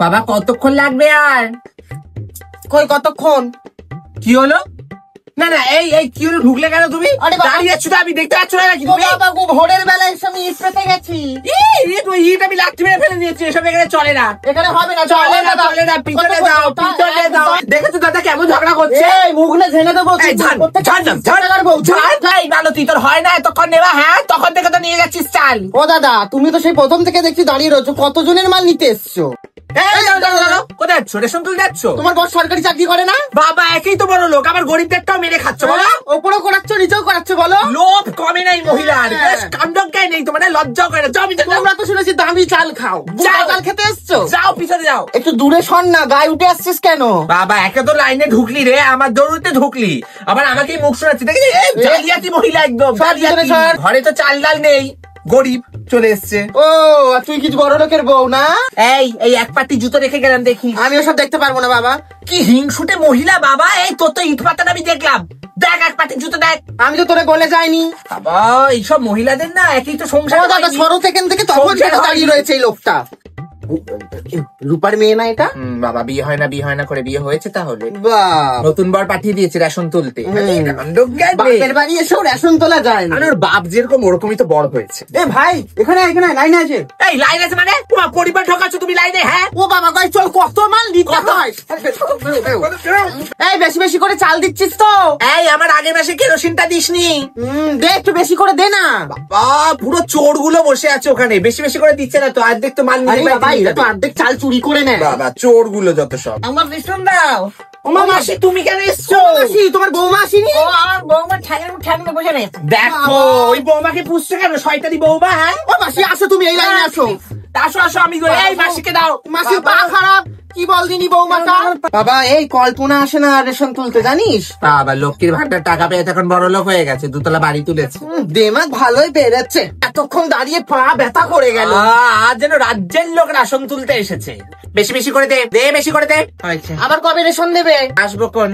বাবা কতক্ষণ লাগবে আর? কই কতক্ষণ? কি হলো? না না এই এই কি হলো, ঢুকলে কেন তুমি? দাঁড়িয়ে আছো তো, আমি দেখতে পাচ্ছ না নাকি তুমি? বাবা গো ভোরের বেলায় এসে আমি ইট পেতে গেছি। ইট আমি লাঠি মেরে ফেলে দিয়েছি, এসব এখানে চলে না। এখানে হবে না, চলে না, চলে না, পিছনে দাও, পিছনে দাও। দেখেছো দাদা কেমন ঝগড়া করছে? এই মুখ না ঝেড়ে দেবো। ভালো তুই, তোর হয় না এতক্ষণ নেওয়া? হ্যাঁ তখন থেকে তো নিয়ে যাচ্ছিস চাল। ও দাদা তুমি তো সেই প্রথম থেকে দেখছি দাঁড়িয়ে রয়েছো, কতজনের মাল নিতে এসছো? কোথায় যাচ্ছ? রেশন তুলতে যাচ্ছ? তোমার বস সরকারি চাকরি করে না? বাবা একই তো বড় লোক, আমার গরিবদেরটাও মেরে খাচ্ছ বলো। ওপরও করাচ্ছ নিচেও করাচ্ছ বলো। লোভ কমে নাই মহিলার, কাণ্ডজ্ঞায় নেই তোমার, লজ্জা করে না। যাও তোমরা তো শুনেছি দামি চাল খাও, চাল খেতে এসছো। যাও পিছনে যাও। একটু দূরে সর না, গায়ে উঠে আসছিস কেন? বাবা একে তো লাইনে ঢুকলি রে, আমার দৌড়তে ঢুকলি, আবার আমাকেই মুখ শোনাচ্ছি। দেখি জালিয়াতি মহিলা একদম। ঘরে তো চাল ডাল নেই, গরিব চলে এসছে। ও তুই কিছু বড় লোকের বউ না? এই এই এক পাটি জুতো রেখে গেলাম, দেখি। আমি ওসব দেখতে পারবো না বাবা। কি হিংসুটে মহিলা বাবা, এই তোর তো ইট পাতাটা আমি দেখলাম, দেখ এক পাটি জুতো দেখ। আমি তো তোরে বলে যাইনি বাবা, এইসব মহিলাদের না একই তো সংসার। দাদা সরো সেখান থেকে, তখন দাঁড়িয়ে রয়েছে এই লোকটা। রূপার মেয়ে না এটা? বাবা বিয়ে হয় না, বিয়ে হয় না করে বিয়ে হয়েছে তাহলে। বাহ, নতুন বর পাঠিয়ে দিয়েছে রেশন তুলতে। বাপের বাড়ি এসেও রেশন তোলা যায় না। ওর বাপ যেরকম ওরকমই তো বড় হয়েছে। এ ভাই এখানে এখানে লাইনে আছে। এই লাইন আছে মানে? পরিবার ঠকাচ্ছ তুমি লাইনে? হ্যাঁ ও বাবা গাই চল, কত মাল নিতে হয়। এই বেশি বেশি করে চাল দিচ্ছিস তো? এই আমার আগের মাসে কেরোসিনটা দিসনি? দে একটু বেশি করে দে না। বাবা পুরো চোর গুলো বসে আছে ওখানে, বেশি বেশি করে দিচ্ছে না তো, অর্ধেক তো মাল নিয়ে তো অর্ধেক চাল চুরি করে নেয়। বাবা চোর গুলো যত সব। আমার রেশন দাও। ওমা মাসি তুমি কেন এসছো? মাসি তোমার বৌমা আসেনি? ও আমার বৌমা ঠাকুর বসে রয়েছে। দেখো ওই বৌমাকে পুষছে কেন, শয়তানি বৌমা। হ্যাঁ ও মাসি আসো, তুমি এই লাইনে আসো। আসো আসো, আমি এই মাসিকে দাও। মাসি পা খারাপ, কি বল দিনি বৌমাটা। বাবা এই কল্পনা আসে না রেশন তুলতে, জানিস? বাবা লক্ষ্মীর ভান্ডার টাকা পেয়ে এখন বড় লোক হয়ে গেছে, দুতলা বাড়ি তুলেছে। দেমাগ ভালোই বেড়েছে, এতক্ষণ দাঁড়িয়ে পা ব্যথা করে গেল। আজ যেন রাজ্যের লোক রেশন তুলতে এসেছে। বেশি বেশি করে দে, দে বেশি করে দে। আবার কবে রেশন দেবে? আসবো কোন?